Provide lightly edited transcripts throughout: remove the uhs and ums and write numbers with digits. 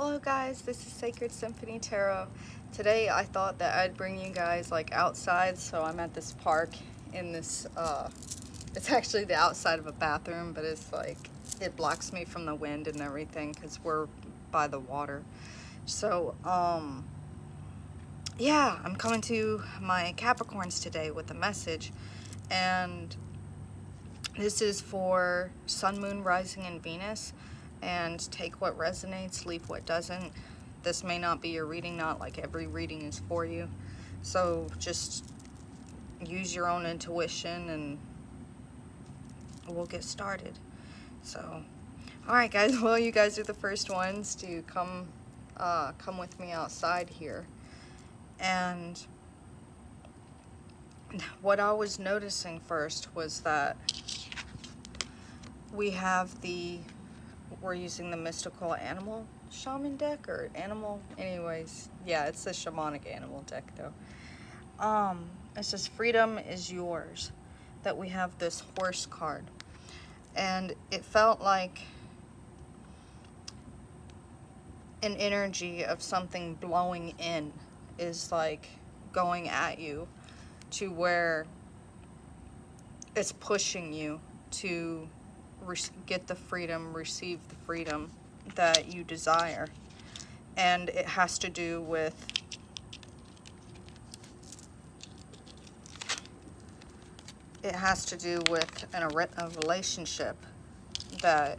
Hello guys, this is Sacred Symphony Tarot. Today I thought that I'd bring you guys like outside, so I'm at this park in this, it's actually the outside of a bathroom, but it's like, it blocks me from the wind and everything because we're by the water. So, yeah, I'm coming to my Capricorns today with a message, and this is for Sun, Moon, Rising, and Venus. And take what resonates, leave what doesn't. This may not be your reading, not like every reading is for you. So just use your own intuition and we'll get started. So, alright guys, well you guys are the first ones to come with me outside here. And what I was noticing first was that we're using the mystical animal shaman deck, or animal, anyways, yeah, it's the shamanic animal deck though. It says freedom is yours, that we have this horse card, and it felt like an energy of something blowing in is like going at you, to where it's pushing you to get the freedom, receive the freedom that you desire. And it has to do with a relationship that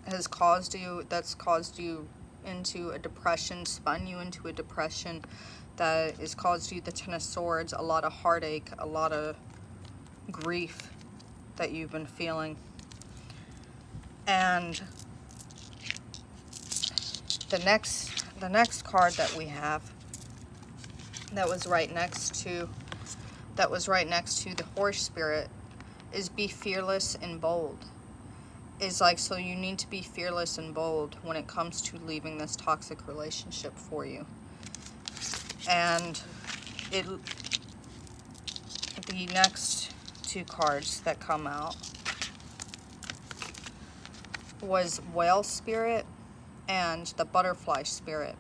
has caused you, into a depression, spun you into a depression, that has caused you the Ten of Swords, a lot of heartache, a lot of grief that you've been feeling. And the next card that we have, that was right next to the horse spirit, is be fearless and bold. Is like, so you need to be fearless and bold when it comes to leaving this toxic relationship for you. And the next two cards that come out was whale spirit and the butterfly spirit,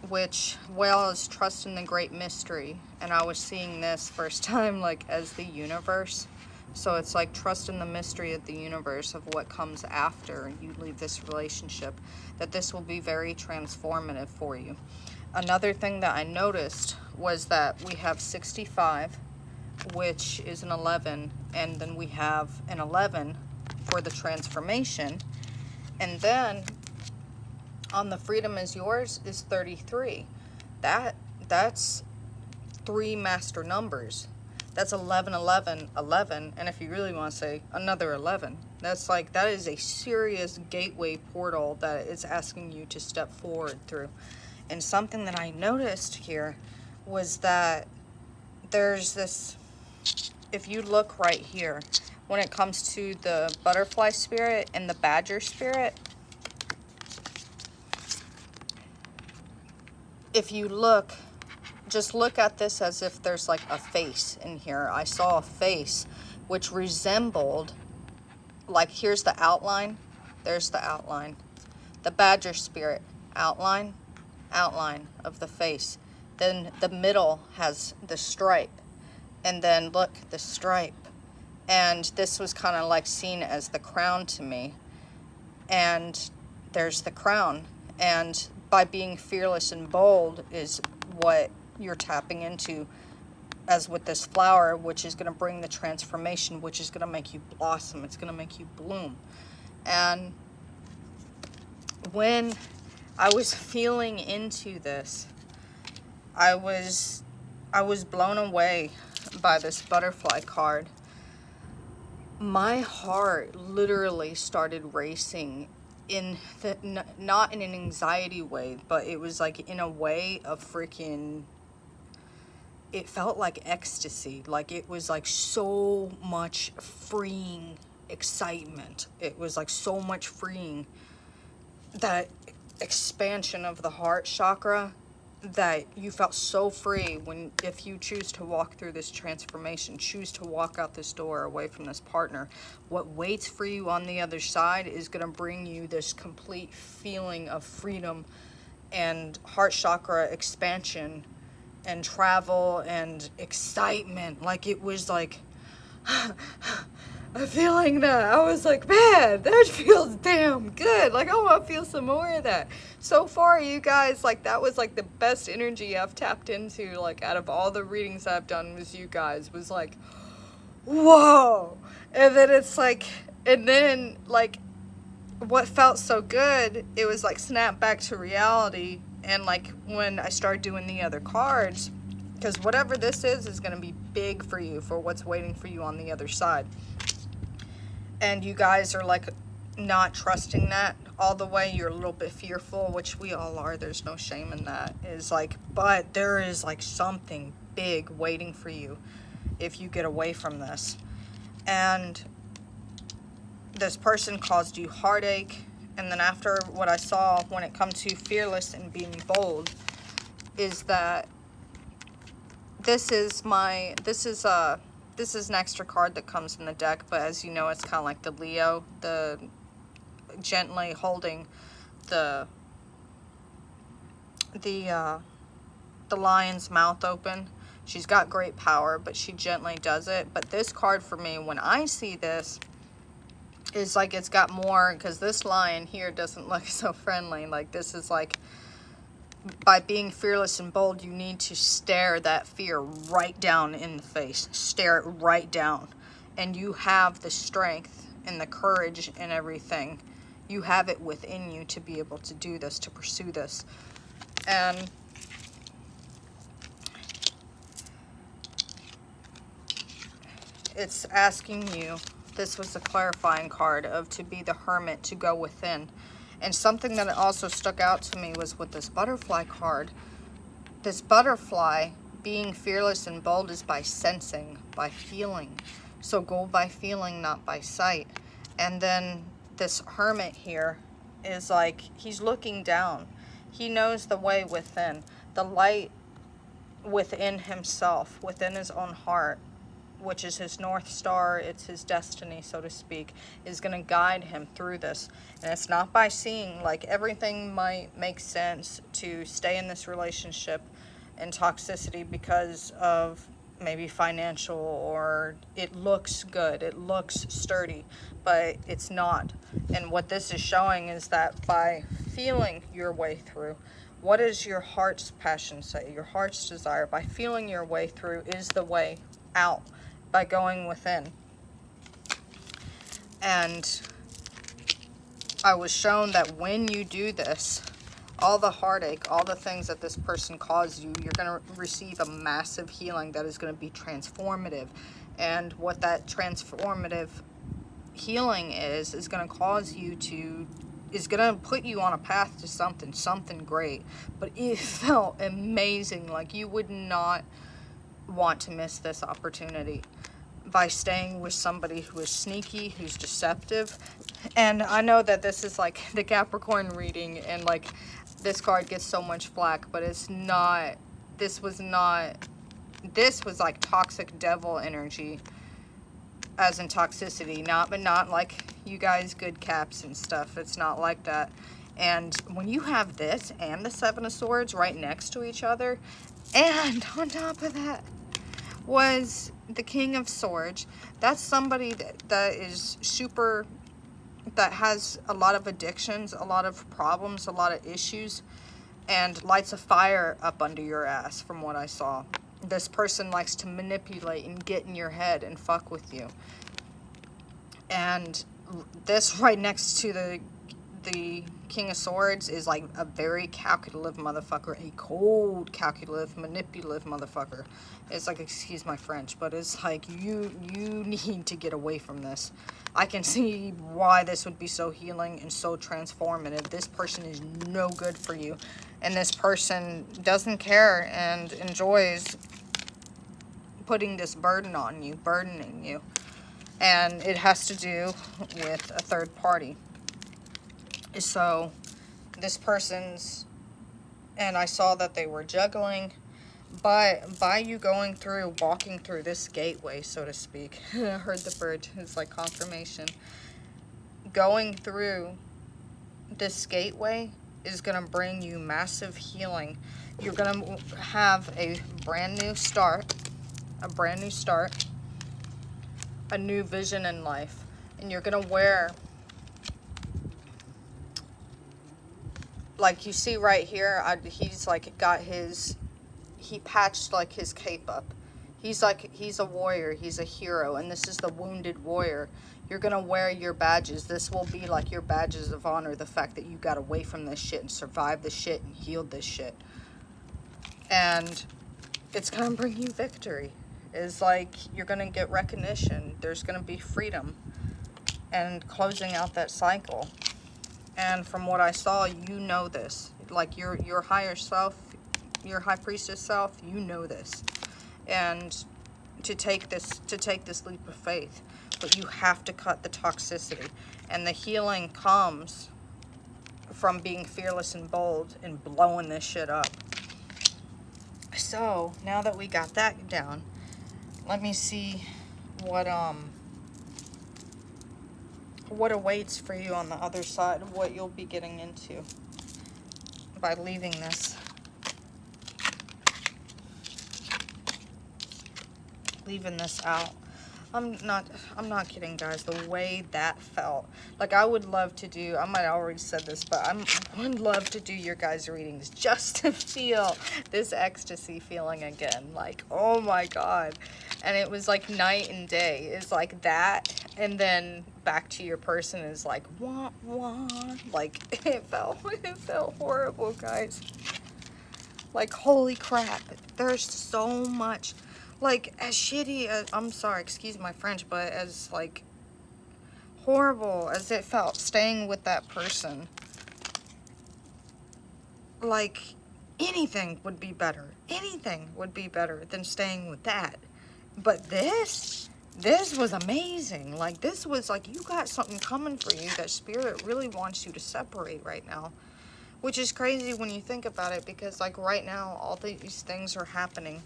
which whale is trust in the great mystery, and I was seeing this first time like as the universe. So it's like trust in the mystery of the universe, of what comes after you leave this relationship, that this will be very transformative for you. Another thing that I noticed was that we have 65, which is an 11, and then we have an 11 for the transformation. And then on the freedom is yours is 33. That's three master numbers. That's 11, 11, 11, and if you really want to say another 11, that's like, that is a serious gateway portal that it's asking you to step forward through. And something that I noticed here was that there's this, if you look right here, when it comes to the butterfly spirit and the badger spirit, if you look, just look at this as if there's like a face in here. I saw a face which resembled, like, here's the outline, there's the outline. The badger spirit, outline of the face. Then the middle has the stripe, and then look, the stripe. And this was kind of like seen as the crown to me. And there's the crown. And by being fearless and bold is what you're tapping into, as with this flower, which is going to bring the transformation, which is going to make you blossom. It's going to make you bloom. And when I was feeling into this, I was blown away by this butterfly card. My heart literally started racing, in the, not in an anxiety way, but it was like in a way of freaking, it felt like ecstasy. Like it was like so much freeing excitement. It was like so much freeing. That expansion of the heart chakra that you felt so free when, if you choose to walk through this transformation, choose to walk out this door away from this partner, what waits for you on the other side is going to bring you this complete feeling of freedom and heart chakra expansion and travel and excitement. Like, it was like a feeling that I was like, man, that feels damn good. Like, I want to feel some more of that. So far, you guys, like, that was like the best energy I've tapped into, like, out of all the readings I've done with you guys, was like, whoa. And then it's like, and then like, what felt so good, it was like snap back to reality. And like, when I started doing the other cards, because whatever this is going to be big for you, for what's waiting for you on the other side. And you guys are like not trusting that all the way. You're a little bit fearful, which we all are. There's no shame in that. Is like, but there is like something big waiting for you if you get away from this. And this person caused you heartache. And then after what I saw when it comes to fearless and being bold, is that this is an extra card that comes in the deck, but as you know, it's kind of like the Leo, the gently holding the lion's mouth open. She's got great power, but she gently does it. But this card for me, when I see this, is like it's got more, because this lion here doesn't look so friendly. Like, this is like, by being fearless and bold, you need to stare that fear right down in the face. Stare it right down. And you have the strength and the courage and everything. You have it within you to be able to do this, to pursue this. And it's asking you, this was a clarifying card of to be the hermit, to go within. And something that also stuck out to me was with this butterfly card. This butterfly, being fearless and bold, is by sensing, by feeling. So go by feeling, not by sight. And then this hermit here is like, he's looking down. He knows the way within. The light within himself, within his own heart, which is his North Star, it's his destiny, so to speak, is going to guide him through this. And it's not by seeing, like, everything might make sense to stay in this relationship and toxicity because of maybe financial, or it looks good, it looks sturdy, but it's not. And what this is showing is that by feeling your way through, what does your heart's passion say, your heart's desire, by feeling your way through is the way out, by going within. And I was shown that when you do this, all the heartache, all the things that this person caused you, you're going to receive a massive healing that is going to be transformative. And what that transformative healing is going to cause you to, is going to put you on a path to something great. But it felt amazing. Like, you would not want to miss this opportunity by staying with somebody who is sneaky, who's deceptive. And I know that this is like the Capricorn reading, and like this card gets so much flack, but it's not, this was like toxic devil energy, as in toxicity, but not like you guys good caps and stuff. It's not like that. And when you have this and the Seven of Swords right next to each other, and on top of that was the King of Swords, that's somebody that is super, that has a lot of addictions, a lot of problems, a lot of issues, and lights a fire up under your ass from what I saw. This person likes to manipulate and get in your head and fuck with you. And this right next to the King of Swords is like a very calculative motherfucker, a cold, calculative, manipulative motherfucker. It's like, excuse my French, but it's like, you need to get away from this. I can see why this would be so healing and so transformative. This person is no good for you, and this person doesn't care and enjoys putting this burden on you, burdening you. And it has to do with a third party. So this person's and I saw that they were juggling. But by you walking through this gateway, so to speak, I heard the bird, it's like confirmation. Going through this gateway is going to bring you massive healing. You're going to have a brand new start, a new vision in life. And you're going to wear, like you see right here, he's like got his, he patched like his cape up. He's a warrior, he's a hero, and this is the wounded warrior. You're gonna wear your badges. This will be like your badges of honor, the fact that you got away from this shit and survived this shit and healed this shit. And it's gonna bring you victory. It's like you're gonna get recognition. There's gonna be freedom and closing out that cycle. And from what I saw, you know this. Like your higher self, your high priestess self, you know this. And to take this leap of faith, but you have to cut the toxicity. And the healing comes from being fearless and bold and blowing this shit up. So now that we got that down, let me see what awaits for you on the other side of what you'll be getting into by leaving this. Leaving this out. I'm not kidding, guys. The way that felt, like I would love to do, I might have already said this, but I would love to do your guys' readings just to feel this ecstasy feeling again. Like, oh my God. And it was like night and day. It's like that, and then back to your person is like, wah, wah. Like, it felt horrible, guys. Like, holy crap. There's so much. Like, as shitty as, I'm sorry, excuse my French, but as, like, horrible as it felt staying with that person, like, anything would be better. Anything would be better than staying with that. But this was amazing. Like, this was, like, you got something coming for you that Spirit really wants you to separate right now. Which is crazy when you think about it, because, like, right now, all these things are happening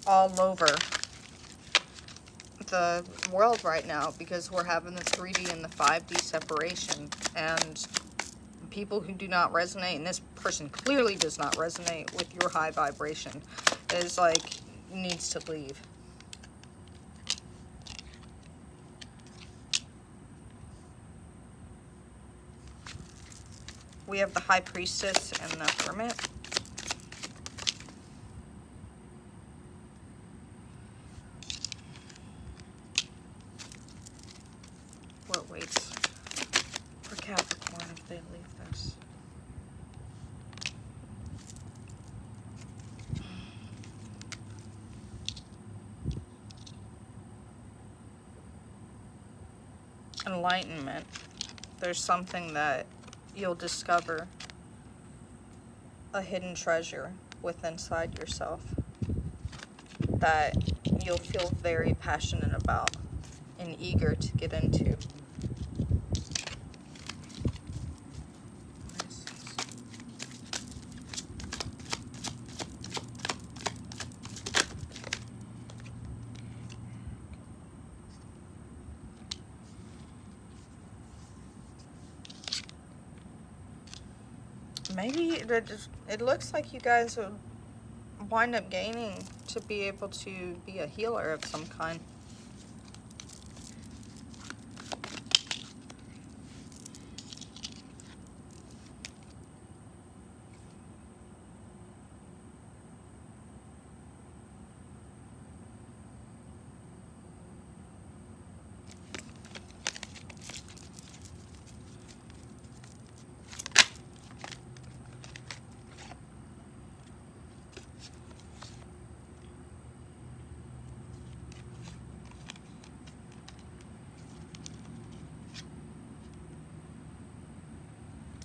all over the world right now, because we're having the 3D and the 5D separation, and people who do not resonate, and this person clearly does not resonate with your high vibration, is like, needs to leave. We have the High Priestess and the Hermit. What waits for Capricorn if they leave this? Enlightenment. There's something that you'll discover, a hidden treasure within inside yourself that you'll feel very passionate about and eager to get into. Maybe it looks like you guys will wind up gaining to be able to be a healer of some kind.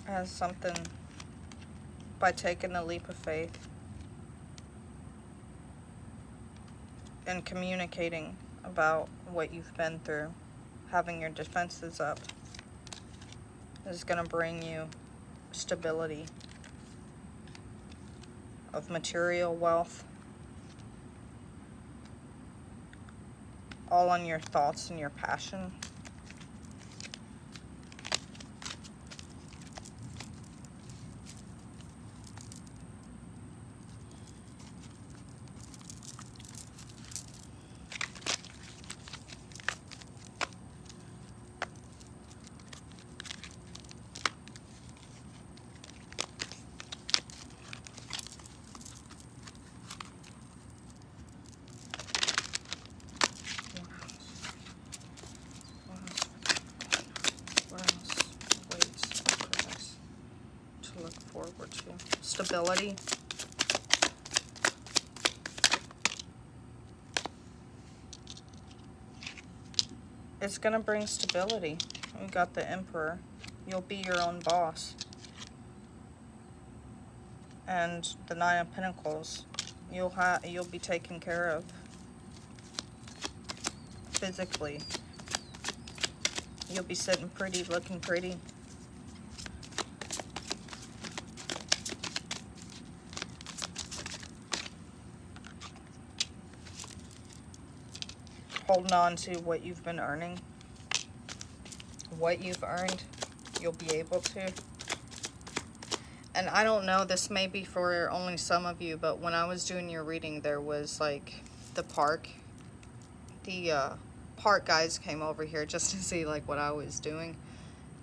As something, by taking the leap of faith and communicating about what you've been through, having your defenses up, is going to bring you stability, of material wealth, all on your thoughts and your passion. Forward to stability, it's gonna bring stability. We got the Emperor. You'll be your own boss. And the Nine of Pentacles, you'll be taken care of physically. You'll be sitting pretty, looking pretty. Holding on to what you've been earning. What you've earned, you'll be able to. And I don't know, this may be for only some of you, but when I was doing your reading, there was like the park guys came over here just to see like what I was doing,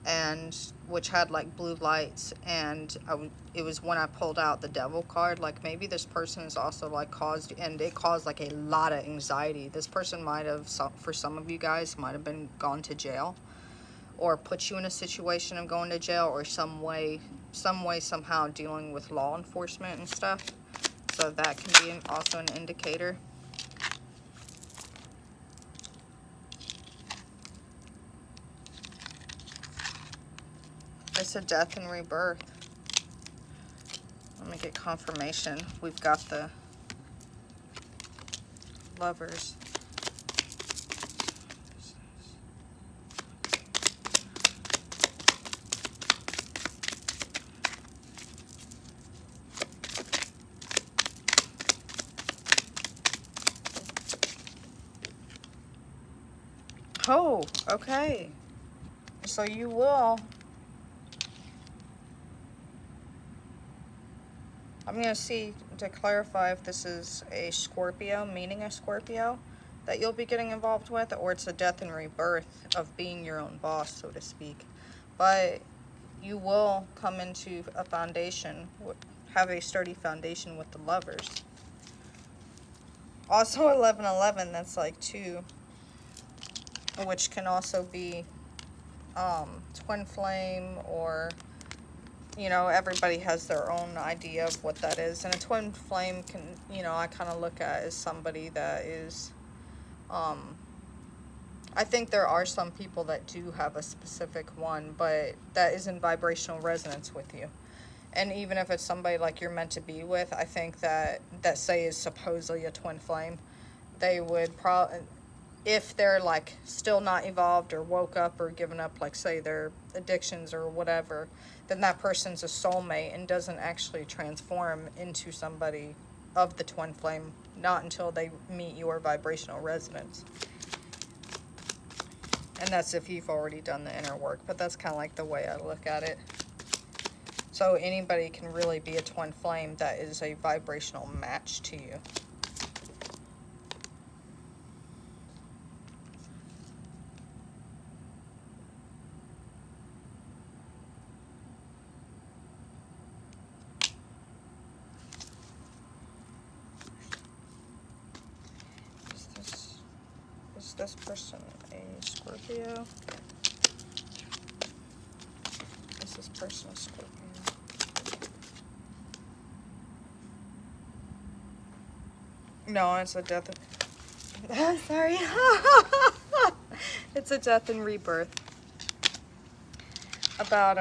and which had like blue lights, and it was when I pulled out the Devil card. Like maybe this person is also like caused like a lot of anxiety. This person might have, for some of you guys, might have been gone to jail, or put you in a situation of going to jail, or some way somehow dealing with law enforcement and stuff. So that can be also an indicator. It's a death and rebirth. Let me get confirmation. We've got the Lovers. Oh, okay. So you will. I'm going to see to clarify if this is a Scorpio, meaning a Scorpio, that you'll be getting involved with, or it's a death and rebirth of being your own boss, so to speak. But you will come into a foundation, have a sturdy foundation with the Lovers. Also 1111, that's like 2, which can also be twin flame, or, you know, everybody has their own idea of what that is. And a twin flame can, you know, I kind of look at as somebody that is, I think there are some people that do have a specific one, but that is in vibrational resonance with you. And even if it's somebody like you're meant to be with, I think that say is supposedly a twin flame, they would probably, if they're like still not evolved or woke up or given up, like say their addictions or whatever, then that person's a soulmate and doesn't actually transform into somebody of the twin flame, not until they meet your vibrational resonance. And that's if you've already done the inner work, but that's kind of like the way I look at it. So anybody can really be a twin flame that is a vibrational match to you. Is this person a Scorpio? Is this person a Scorpio? No, it's a death. Sorry. It's a death and rebirth. About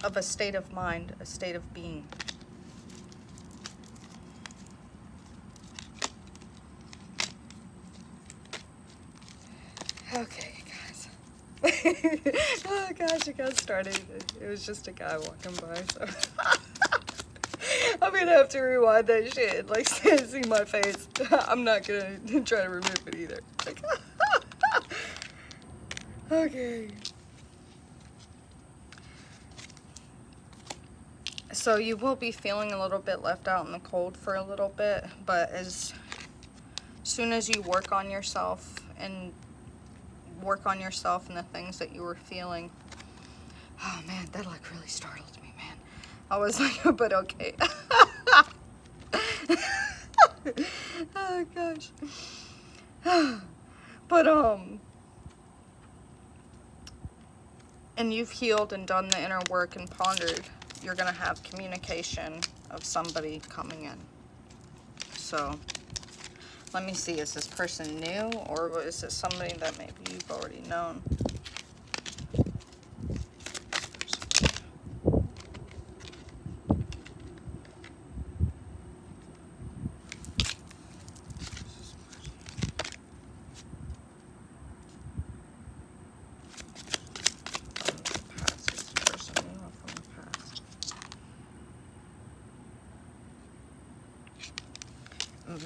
of a state of mind, a state of being. Okay, guys. Oh gosh, it got started. It was just a guy walking by, so I'm gonna have to rewind that shit and like see my face. I'm not gonna try to remove it either. Like, okay. So you will be feeling a little bit left out in the cold for a little bit, but as soon as you work on yourself and the things that you were feeling. Oh man, that like really startled me, man. I was like, but okay. Oh gosh. But and you've healed and done the inner work and pondered, you're gonna have communication of somebody coming in. So let me see, is this person new, or is it somebody that maybe you've already known?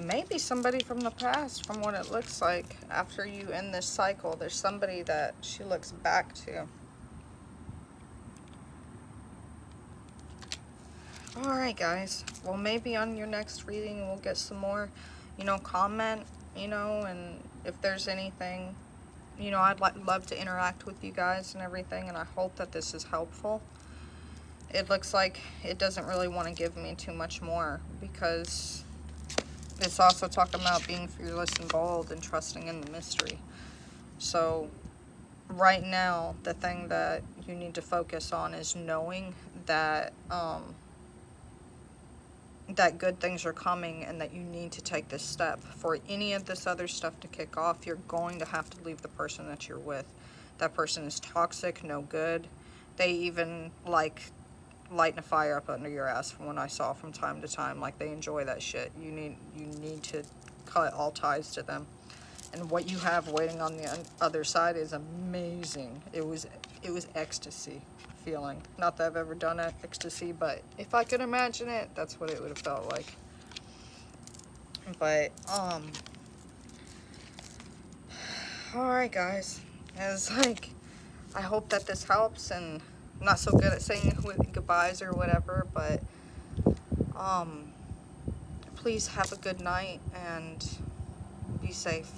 Maybe somebody from the past, from what it looks like. After you end this cycle, there's somebody that she looks back to. Alright guys, well maybe on your next reading we'll get some more, comment, and if there's anything, I'd love to interact with you guys and everything, and I hope that this is helpful. It looks like it doesn't really want to give me too much more, because it's also talking about being fearless and bold and trusting in the mystery. So right now, the thing that you need to focus on is knowing that that good things are coming, and that you need to take this step. For any of this other stuff to kick off, you're going to have to leave the person that you're with. That person is toxic, no good. They even like lighting a fire up under your ass, from what I saw from time to time. Like, they enjoy that shit. You need to cut all ties to them. And what you have waiting on the other side is amazing. It was ecstasy feeling. Not that I've ever done ecstasy, but if I could imagine it, that's what it would have felt like. But alright guys, it's like, I hope that this helps, and I'm not so good at saying goodbyes or whatever, but please have a good night and be safe.